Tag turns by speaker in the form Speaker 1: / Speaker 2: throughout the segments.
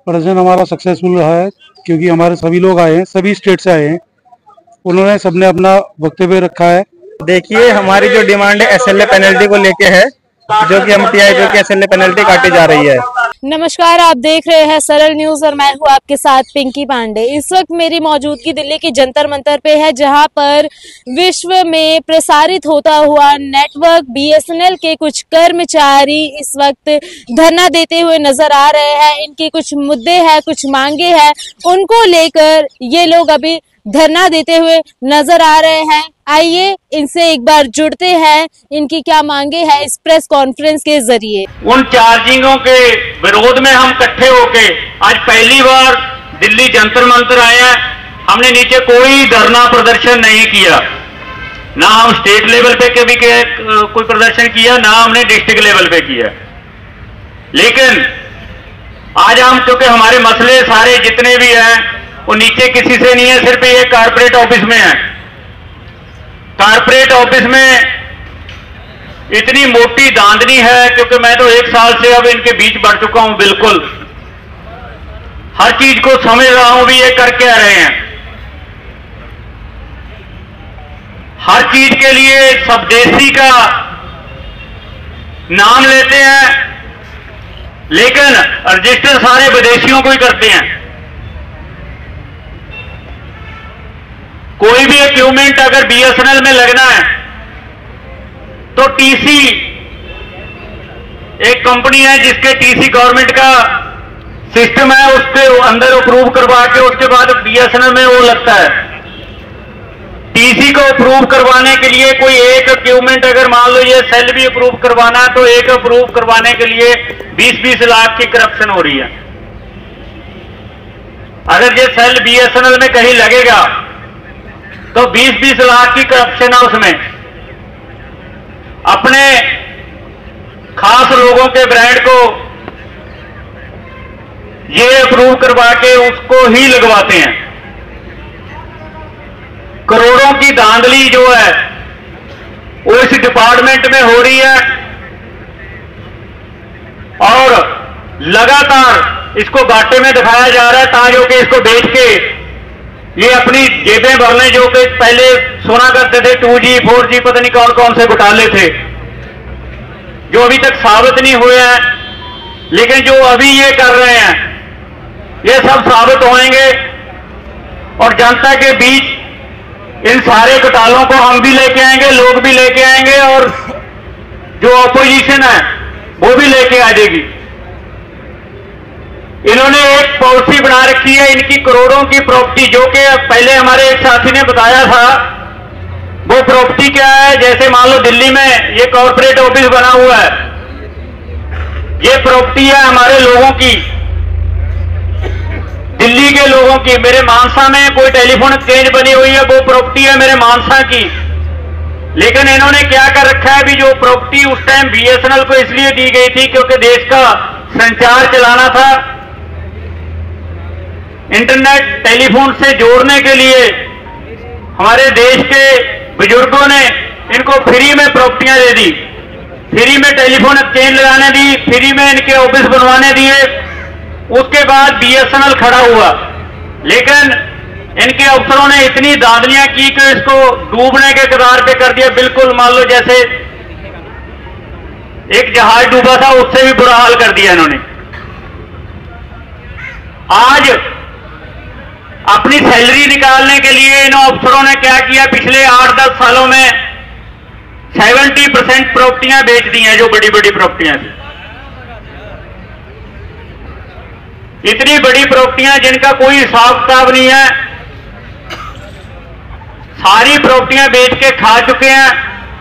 Speaker 1: प्रदर्शन हमारा सक्सेसफुल रहा है क्योंकि हमारे सभी लोग आए हैं, सभी स्टेट से आए हैं। उन्होंने सबने अपना वक्तव्य रखा है।
Speaker 2: देखिए, हमारी जो डिमांड है SLA पेनल्टी को लेके है, जो कि हम TIB की SLA पेनल्टी काटी जा रही है।
Speaker 3: नमस्कार, आप देख रहे हैं सरल न्यूज और मैं हूं आपके साथ पिंकी पांडे। इस वक्त मेरी मौजूदगी दिल्ली की जंतर मंतर पे है, जहां पर विश्व में प्रसारित होता हुआ नेटवर्क BSNL के कुछ कर्मचारी इस वक्त धरना देते हुए नजर आ रहे हैं। इनके कुछ मुद्दे हैं, कुछ मांगे हैं, उनको लेकर ये लोग अभी धरना देते हुए नजर आ रहे हैं। आइए इनसे एक बार जुड़ते हैं, इनकी क्या मांगे हैं इस प्रेस कॉन्फ्रेंस के जरिए।
Speaker 4: उन चार्जिंगों के विरोध में हम इकट्ठे होके आज पहली बार दिल्ली जंतर मंतर आए हैं। हमने नीचे कोई धरना प्रदर्शन नहीं किया, ना हम स्टेट लेवल पे कभी कोई प्रदर्शन किया, ना हमने डिस्ट्रिक्ट लेवल पे किया। लेकिन आज हम, क्योंकि हमारे मसले सारे जितने भी हैं वो नीचे किसी से नहीं है, सिर्फ ये कारपोरेट ऑफिस में है। कारपोरेट ऑफिस में इतनी मोटी दांदनी है, क्योंकि मैं तो 1 साल से अब इनके बीच बढ़ चुका हूं, बिल्कुल हर चीज को समझ रहा हूं भी ये कर क्या रहे हैं। हर चीज के लिए स्वदेशी का नाम लेते हैं, लेकिन रजिस्टर सारे विदेशियों को ही करते हैं। कोई भी इक्विपमेंट अगर BSNL में लगना है तो TC, एक कंपनी है जिसके TC गवर्नमेंट का सिस्टम है, उसके अंदर अप्रूव करवा के उसके बाद BSNL में वो लगता है। TC को अप्रूव करवाने के लिए कोई एक इक्विपमेंट, अगर मान लो ये सेल भी अप्रूव करवाना है, तो एक अप्रूव करवाने के लिए 20-20 लाख की करप्शन हो रही है। अगर ये सेल BSNL में कहीं लगेगा तो 20-20 लाख की करप्शन है उसमें। अपने खास लोगों के ब्रांड को ये अप्रूव करवा के उसको ही लगवाते हैं। करोड़ों की धांधली जो है वो इस डिपार्टमेंट में हो रही है और लगातार इसको घाटे में दिखाया जा रहा है, ताकि कि इसको बेच के ये अपनी जेबें भरने, जो कि पहले सुना करते थे 2G 4G पता नहीं कौन कौन से घोटाले थे जो अभी तक साबित नहीं हुए हैं, लेकिन जो अभी ये कर रहे हैं ये सब साबित होंगे और जनता के बीच इन सारे घोटालों को हम भी लेके आएंगे, लोग भी लेके आएंगे और जो ऑपोजिशन है वो भी लेके आ जाएगी। इन्होंने एक पॉलिसी बना रखी है, इनकी करोड़ों की प्रॉपर्टी, जो कि पहले हमारे एक साथी ने बताया था। वो प्रॉपर्टी क्या है, जैसे मान लो दिल्ली में ये कॉर्पोरेट ऑफिस बना हुआ है, ये प्रॉपर्टी है हमारे लोगों की, दिल्ली के लोगों की। मेरे मानसा में कोई टेलीफोन एक्सचेंज बनी हुई है, वो प्रॉपर्टी है मेरे मानसा की। लेकिन इन्होंने क्या कर रखा है, भी जो प्रॉपर्टी उस टाइम BSNL को इसलिए दी गई थी क्योंकि देश का संचार चलाना था, इंटरनेट टेलीफोन से जोड़ने के लिए हमारे देश के बुजुर्गों ने इनको फ्री में प्रॉपर्टियां दे दी, फ्री में टेलीफोन एक्सचेंज लगाने दी, फ्री में इनके ऑफिस बनवाने दिए। उसके बाद BSNL खड़ा हुआ, लेकिन इनके अफसरों ने इतनी दांधलियां की कि इसको डूबने के कगार पे कर दिया। बिल्कुल मान लो जैसे एक जहाज डूबा था, उससे भी बुरा हाल कर दिया इन्होंने। आज अपनी सैलरी निकालने के लिए इन अफसरों ने क्या किया, पिछले 8-10 सालों में 70% प्रॉपर्टियां बेच दी हैं, जो बड़ी बड़ी प्रॉपर्टियां थी। इतनी बड़ी प्रॉपर्टियां जिनका कोई हिसाब किताब नहीं है, सारी प्रॉपर्टियां बेच के खा चुके हैं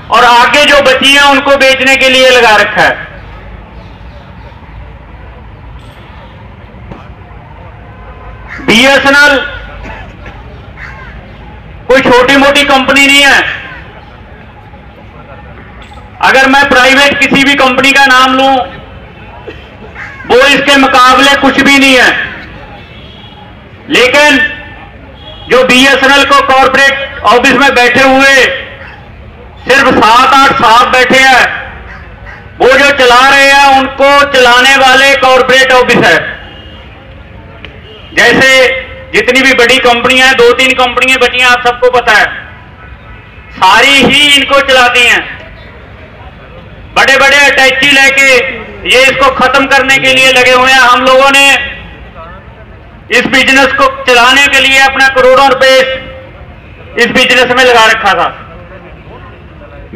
Speaker 4: और आगे जो बची हैं उनको बेचने के लिए लगा रखा है। BSNL कोई छोटी मोटी कंपनी नहीं है। अगर मैं प्राइवेट किसी भी कंपनी का नाम लूं, वो इसके मुकाबले कुछ भी नहीं है। लेकिन जो BSNL को कॉर्पोरेट ऑफिस में बैठे हुए सिर्फ 7-8 साहब बैठे हैं, वो जो चला रहे हैं उनको चलाने वाले कॉर्पोरेट ऑफिस है। जैसे जितनी भी बड़ी कंपनियां हैं, 2-3 कंपनियां बची हैं, आप सबको पता है, सारी ही इनको चलाती हैं। बड़े बड़े अटैची लेके ये इसको खत्म करने के लिए लगे हुए हैं। हम लोगों ने इस बिजनेस को चलाने के लिए अपना करोड़ों रुपए इस बिजनेस में लगा रखा था।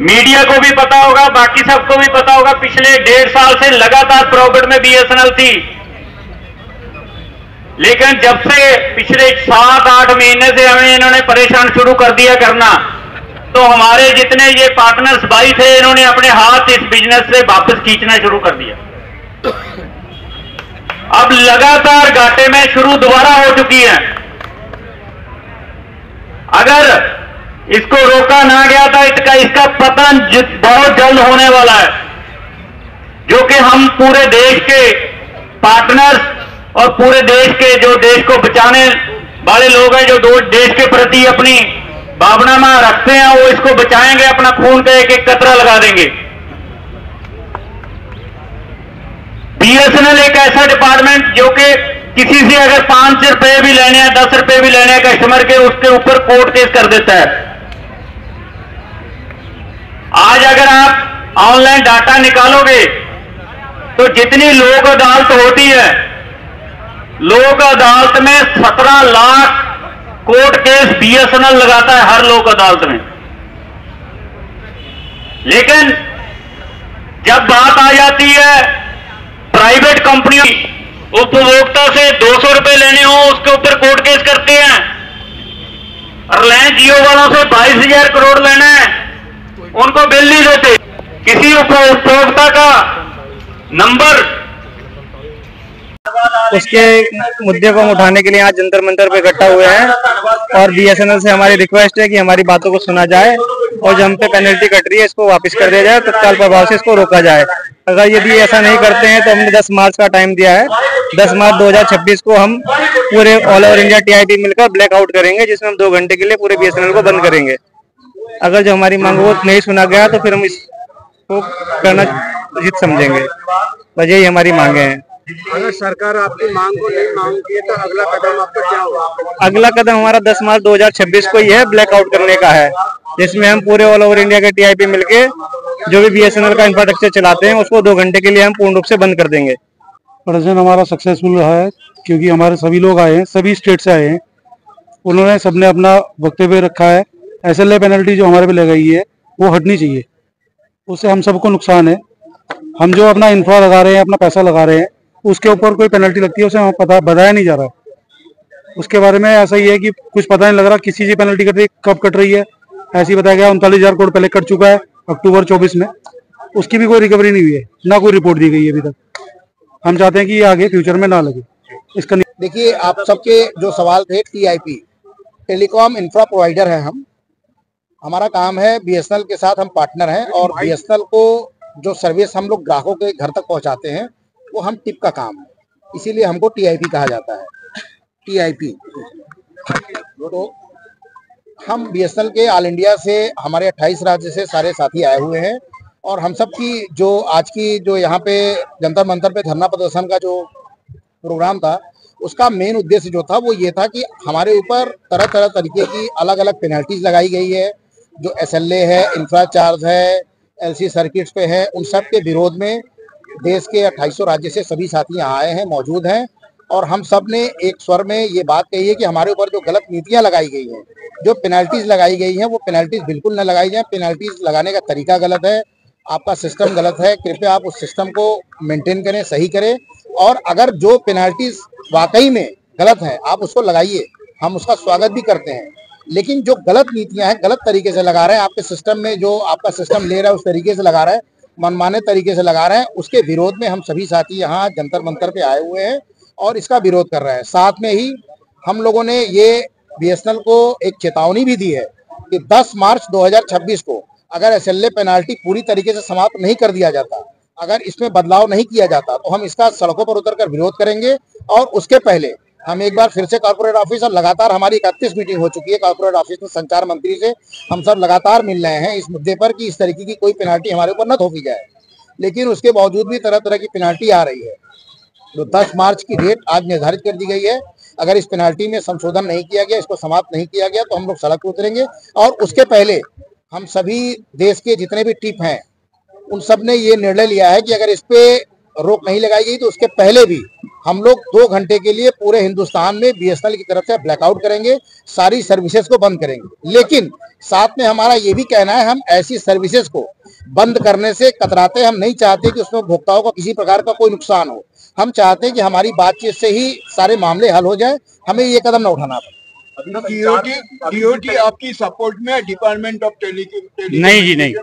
Speaker 4: मीडिया को भी पता होगा, बाकी सबको भी पता होगा, पिछले 1.5 साल से लगातार प्रॉफिट में बीएसएनएल थी। लेकिन जब से पिछले 7-8 महीने से हमें इन्होंने परेशान शुरू कर दिया करना, तो हमारे जितने ये पार्टनर्स भाई थे, इन्होंने अपने हाथ इस बिजनेस से वापस खींचना शुरू कर दिया। अब लगातार घाटे में शुरू दोबारा हो चुकी है। अगर इसको रोका ना गया था, इसका पतन बहुत जल्द होने वाला है, जो कि हम पूरे देश के पार्टनर्स और पूरे देश के जो देश को बचाने वाले लोग हैं, जो देश के प्रति अपनी भावना रखते हैं, वो इसको बचाएंगे, अपना खून का एक एक कतरा लगा देंगे। बीएसएनएल एक ऐसा डिपार्टमेंट जो कि किसी से अगर 5 रुपए भी लेने हैं, 10 रुपए भी लेने हैं कस्टमर के, उसके ऊपर कोर्ट केस कर देता है। आज अगर आप ऑनलाइन डाटा निकालोगे तो जितनी लोक अदालत होती है, लोक अदालत में 17 लाख कोर्ट केस बीएसएनएल लगाता है हर लोक अदालत में। लेकिन जब बात आ जाती है प्राइवेट कंपनियों, उपभोक्ता से 200 रुपए लेने हो, उसके ऊपर कोर्ट केस करते हैं। रिलायंस जियो वालों से 22,000 करोड़ लेना है, उनको बिल नहीं देते। किसी उपभोक्ता का नंबर,
Speaker 2: उसके मुद्दे को उठाने के लिए आज जंतर मंतर पे इकट्ठा हुए हैं और बीएसएनएल से हमारी रिक्वेस्ट है कि हमारी बातों को सुना जाए और जो हम पे पेनल्टी कट रही है इसको वापस कर दिया जाए, तत्काल प्रभाव से इसको रोका जाए। अगर यदि ऐसा नहीं करते हैं तो हमने 10 मार्च का टाइम दिया है। 10 मार्च 2026 को हम पूरे ऑल ओवर इंडिया टीआईपी मिलकर ब्लैकआउट करेंगे, जिसमें हम 2 घंटे के लिए पूरे बीएसएनएल को बंद करेंगे। अगर जो हमारी मांग वो नहीं सुना गया तो फिर हम इसको करना उचित समझेंगे। बस यही हमारी मांगे हैं।
Speaker 5: अगर सरकार आपकी मांग को नहीं मानती तो अगला कदम आपका क्या होगा?
Speaker 2: अगला कदम हमारा 10 मार्च 2026 को ही है, ब्लैकआउट करने का है, जिसमें हम पूरे ऑल ओवर इंडिया के टीआईपी मिलके जो भी बीएसएनएल का इंफ्रास्ट्रक्चर चलाते हैं उसको 2 घंटे के लिए हम पूर्ण रूप से बंद कर देंगे।
Speaker 1: प्रदर्शन हमारा सक्सेसफुल रहा है, क्योंकि हमारे सभी लोग आए हैं, सभी स्टेट से आए हैं। उन्होंने सबने अपना वक्तव्य रखा है। एसएलए पेनल्टी जो हमारे पे लगाई है वो हटनी चाहिए, उससे हम सबको नुकसान है। हम जो अपना इंफ्रा लगा रहे हैं, अपना पैसा लगा रहे हैं, उसके ऊपर कोई पेनल्टी लगती है उसे हमें पता बताया नहीं जा रहा। उसके बारे में ऐसा ही है कि कुछ पता नहीं लग रहा किसी की पेनल्टी कट रही, कब कट रही है। ऐसे ही बताया गया 39,000 करोड़ पहले कट चुका है अक्टूबर 24 में, उसकी भी कोई रिकवरी नहीं हुई है, ना कोई रिपोर्ट दी गई है अभी तक। हम चाहते हैं कि ये आगे फ्यूचर में ना लगे इसका।
Speaker 5: देखिए, आप सबके जो सवाल थे, टीआईपी टेलीकॉम इंफ्रा प्रोवाइडर है हम, हमारा काम है, बीएसएनएल के साथ हम पार्टनर हैं और बीएसएनएल को जो सर्विस हम लोग ग्राहकों के घर तक पहुंचाते हैं वो हम टिप का काम है, इसीलिए हमको टीआईपी कहा जाता है। टीआईपी तो हम बीएसएनएल के ऑल इंडिया से हमारे 28 राज्य से सारे साथी आए हुए हैं और हम सब की जो आज की जो यहाँ पे जंतर मंतर पे धरना प्रदर्शन का जो प्रोग्राम था, उसका मेन उद्देश्य जो था वो ये था कि हमारे ऊपर तरह तरह तरीके की अलग अलग पेनल्टीज लगाई गई है, जो एसएलए है, इंफ्रा चार्ज है, एलसी सर्किट्स पे है, उन सब के विरोध में देश के 2800 राज्य से सभी साथी यहाँ आए हैं, मौजूद हैं और हम सब ने एक स्वर में ये बात कही है कि हमारे ऊपर जो गलत नीतियां लगाई गई हैं, जो पेनल्टीज लगाई गई हैं, वो पेनल्टीज बिल्कुल न लगाई जाए। पेनल्टीज लगाने का तरीका गलत है, आपका सिस्टम गलत है, कृपया आप उस सिस्टम को मेंटेन करें, सही करें और अगर जो पेनल्टीज वाकई में गलत है आप उसको लगाइए, हम उसका स्वागत भी करते हैं। लेकिन जो गलत नीतियां हैं, गलत तरीके से लगा रहे हैं, आपके सिस्टम में जो आपका सिस्टम ले रहा है उस तरीके से लगा रहा है, मनमाने तरीके से लगा रहे हैं, उसके विरोध में हम सभी साथी यहाँ जंतर मंतर पे आए हुए हैं और इसका विरोध कर रहे हैं। साथ में ही हम लोगों ने ये बीएसएनएल को एक चेतावनी भी दी है कि 10 मार्च 2026 को अगर एसएलए पेनाल्टी पूरी तरीके से समाप्त नहीं कर दिया जाता, अगर इसमें बदलाव नहीं किया जाता तो हम इसका सड़कों पर उतरकर विरोध करेंगे। और उसके पहले हम एक बार फिर से कॉर्पोरेट ऑफिस, और लगातार हमारी 31 मीटिंग हो चुकी है कॉर्पोरेट ऑफिस में, संचार मंत्री से हम सब लगातार मिल रहे हैं इस मुद्दे पर कि इस तरीके की कोई पेनाल्टी हमारे ऊपर न थोपी जाए। लेकिन उसके बावजूद भी तरह तरह की पेनाल्टी आ रही है। तो 10 मार्च की डेट आज निर्धारित कर दी गई है। अगर इस पेनाल्टी में संशोधन नहीं किया गया, इसको समाप्त नहीं किया गया, तो हम लोग सड़क पर उतरेंगे। और उसके पहले हम सभी देश के जितने भी टिप हैं उन सब ने ये निर्णय लिया है कि अगर इस पे रोक नहीं लगाई गई तो उसके पहले भी हम लोग 2 घंटे के लिए पूरे हिंदुस्तान में बीएसएनएल की तरफ से ब्लैकआउट करेंगे, सारी सर्विसेज को बंद करेंगे। लेकिन साथ में हमारा ये भी कहना है, हम ऐसी सर्विसेज को बंद करने से कतराते, हम नहीं चाहते कि उसमें उपभोक्ताओं का किसी प्रकार का कोई नुकसान हो। हम चाहते हैं कि हमारी बातचीत से ही सारे मामले हल हो जाए, हमें ये कदम न उठाना पड़े।
Speaker 6: डीओटी आपकी सपोर्ट में है, डिपार्टमेंट ऑफ
Speaker 4: नहीं जी, नहीं,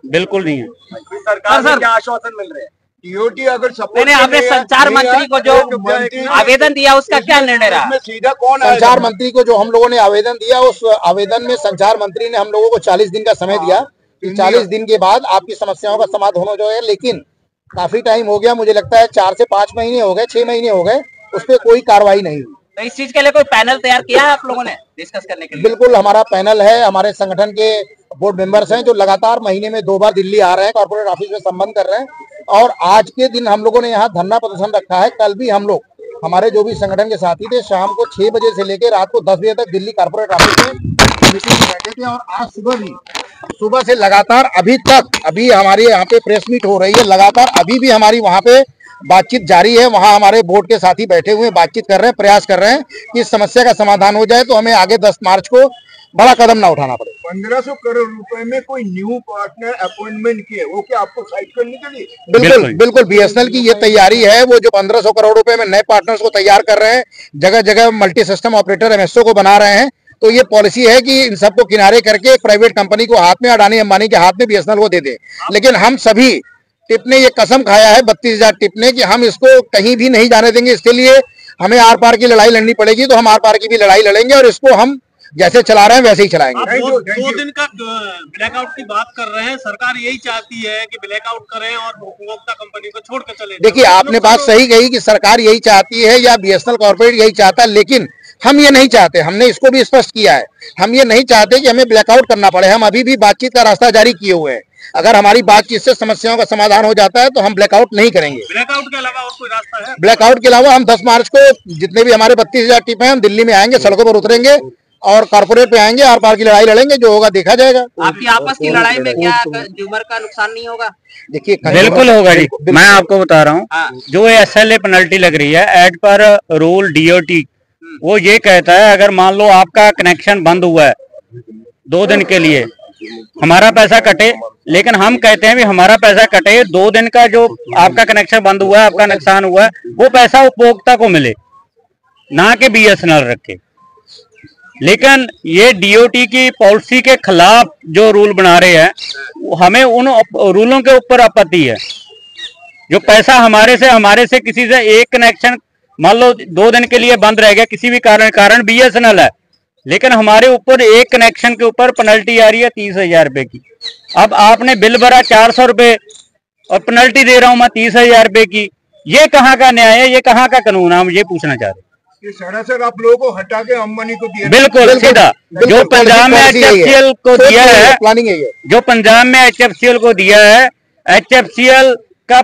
Speaker 4: बिल्कुल नहीं है।
Speaker 6: सरकार से क्या आश्वासन मिल रहे हैं? डीओटी अगर सपोर्ट
Speaker 7: नहीं, आपने संचार मंत्री को जो आवेदन दिया उसका क्या निर्णय रहा?
Speaker 6: सीधा कौन है?
Speaker 5: संचार मंत्री को जो हम लोगों ने आवेदन दिया, उस आवेदन में संचार मंत्री ने हम लोगों को 40 दिन का समय दिया कि 40 दिन के बाद आपकी समस्याओं का समाधान हो जाए। लेकिन काफी टाइम हो गया, मुझे लगता है 4 से 5 महीने हो गए, 6 महीने हो गए, उस पर कोई कार्रवाई नहीं हुई।
Speaker 7: तो इस चीज के लिए कोई पैनल तैयार किया है आप लोगों ने डिस्कस करने के लिए?
Speaker 5: बिल्कुल, हमारा पैनल है, हमारे संगठन के बोर्ड मेंबर्स हैं जो लगातार महीने में 2 बार दिल्ली आ रहे हैं, कॉर्पोरेट ऑफिस में संबंध कर रहे हैं। और आज के दिन हम लोगों ने यहाँ धरना प्रदर्शन रखा है। कल भी हम लोग, हमारे जो भी संगठन के साथी थे, शाम को 6 बजे से लेकर रात को 10 बजे तक दिल्ली कॉर्पोरेट ऑफिस में मीटिंग में बैठे थे। और आज सुबह भी, सुबह से लगातार अभी तक, अभी हमारी यहाँ पे प्रेस मीट हो रही है, लगातार अभी भी हमारी वहाँ पे बातचीत जारी है। वहाँ हमारे बोर्ड के साथी बैठे हुए बातचीत कर रहे हैं, प्रयास कर रहे हैं कि इस समस्या का समाधान हो जाए, तो हमें आगे 10 मार्च को बड़ा कदम ना उठाना पड़े।
Speaker 6: 1500 करोड़ रुपए में कोई न्यू पार्टनर अपॉइंटमेंट किए, वो क्या आपको साइड करने के लिए?
Speaker 5: बिल्कुल बिल्कुल, बीएसएनएल की ये तैयारी है। वो जो 1500 करोड़ रुपए में नए पार्टनर्स को तैयार कर रहे हैं, जगह जगह मल्टी सिस्टम ऑपरेटर एमएसओ को बना रहे हैं। तो ये पॉलिसी है कि इन सबको किनारे करके एक प्राइवेट कंपनी को हाथ में, अडानी अंबानी के हाथ में बीएसएनएल को दे दे। लेकिन हम सभी टिप ने ये कसम खाया है, 32,000 टिप ने, कि हम इसको कहीं भी नहीं जाने देंगे। इसके लिए हमें आर पार की लड़ाई लड़नी पड़ेगी, तो हम आर पार की भी लड़ाई लड़ेंगे और इसको हम जैसे चला रहे हैं वैसे ही चलाएंगे।
Speaker 8: 2 दिन का ब्लैकआउट की बात कर रहे हैं, सरकार यही चाहती है कि ब्लैकआउट करें और उपभोक्ता कंपनी को छोड़ कर चले।
Speaker 5: देखिए, आपने बात सही कही कि सरकार यही चाहती है या बीएसएनएल कॉर्पोरेट यही चाहता है, लेकिन हम ये नहीं चाहते। हमने इसको भी स्पष्ट किया है, हम ये नहीं चाहते कि हमें ब्लैकआउट करना पड़े। हम अभी भी बातचीत का रास्ता जारी किए हुए हैं। अगर हमारी बातचीत से समस्याओं का समाधान हो जाता है तो हम ब्लैकआउट नहीं करेंगे।
Speaker 8: ब्लैकआउट के अलावा और कोई रास्ता है?
Speaker 5: ब्लैकआउट के अलावा हम 10 मार्च को जितने भी हमारे 32,000 टिप हैं, हम दिल्ली में आएंगे, सड़कों पर उतरेंगे और कॉर्पोरेट पे आएंगे, आर पार की लड़ाई लड़ेंगे। जो होगा देखा जाएगा।
Speaker 7: आपकी आपस की लड़ाई में क्या कंज्यूमर का नुकसान नहीं होगा?
Speaker 5: देखिए,
Speaker 4: बिल्कुल होगा जी। मैं आपको बता रहा हूँ, जो SLA पेनल्टी लग रही है एड पर रूल DOT, वो ये कहता है अगर मान लो आपका कनेक्शन बंद हुआ है 2 दिन के लिए, हमारा पैसा कटे। लेकिन हम कहते हैं भी हमारा पैसा कटे, 2 दिन का जो आपका कनेक्शन बंद हुआ है, आपका नुकसान हुआ है, वो पैसा उपभोक्ता को मिले, ना कि BSNL रखे। लेकिन ये DOT की पॉलिसी के खिलाफ जो रूल बना रहे हैं, हमें उन रूलों के ऊपर आपत्ति है। जो पैसा हमारे से किसी से एक कनेक्शन मान लो 2 दिन के लिए बंद रह गया किसी भी कारण BSNL है, लेकिन हमारे ऊपर एक कनेक्शन के ऊपर पेनल्टी आ रही है 30,000 रुपए की। अब आपने बिल भरा 400 रुपए और पेनल्टी दे रहा हूं मैं 30,000 रुपए की। ये कहाँ का न्याय है, ये कहाँ का कानून है? हम ये पूछना चाह रहे हैं।
Speaker 6: सरासर आप लोगों को हटा के अंबानी को दिया।
Speaker 4: बिल्कुल सीधा। जो पंजाब में HFCL को दिया है, जो पंजाब में HFCL को दिया है, HFCL का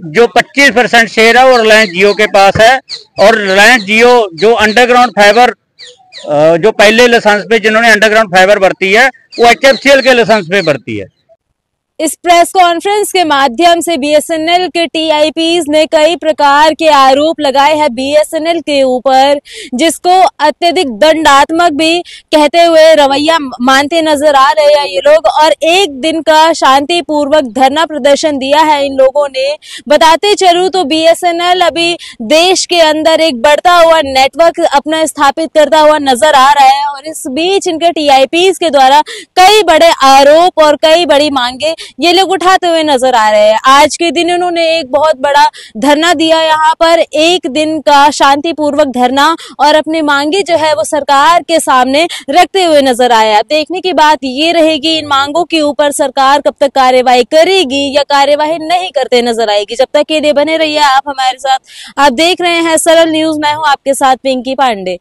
Speaker 4: जो 25% शेयर है वो रिलायंस जियो के पास है। और रिलायंस जियो जो अंडरग्राउंड फाइबर, जो पहले लाइसेंस पे जिन्होंने अंडरग्राउंड फाइबर भरती है, वो HFCL के लाइसेंस पे भरती है।
Speaker 3: इस प्रेस कॉन्फ्रेंस के माध्यम से बीएसएनएल के टीआईपीज ने कई प्रकार के आरोप लगाए हैं बीएसएनएल के ऊपर, जिसको अत्यधिक दंडात्मक भी कहते हुए रवैया मानते नजर आ रहे हैं ये लोग। और 1 दिन का शांतिपूर्वक धरना प्रदर्शन दिया है इन लोगों ने। बताते चलूं तो बीएसएनएल अभी देश के अंदर एक बढ़ता हुआ नेटवर्क अपना स्थापित करता हुआ नजर आ रहा है। और इस बीच इनके टीआईपीज के द्वारा कई बड़े आरोप और कई बड़ी मांगे ये लोग उठाते हुए नजर आ रहे हैं। आज के दिन उन्होंने एक बहुत बड़ा धरना दिया, यहाँ पर 1 दिन का शांतिपूर्वक धरना, और अपनी मांगे जो है वो सरकार के सामने रखते हुए नजर आया। देखने की बात ये रहेगी इन मांगों के ऊपर सरकार कब तक कार्यवाही करेगी या कार्यवाही नहीं करते नजर आएगी। जब तक के लिए बने रहिए आप हमारे साथ। आप देख रहे हैं सरल न्यूज, मैं हूं आपके साथ पिंकी पांडे।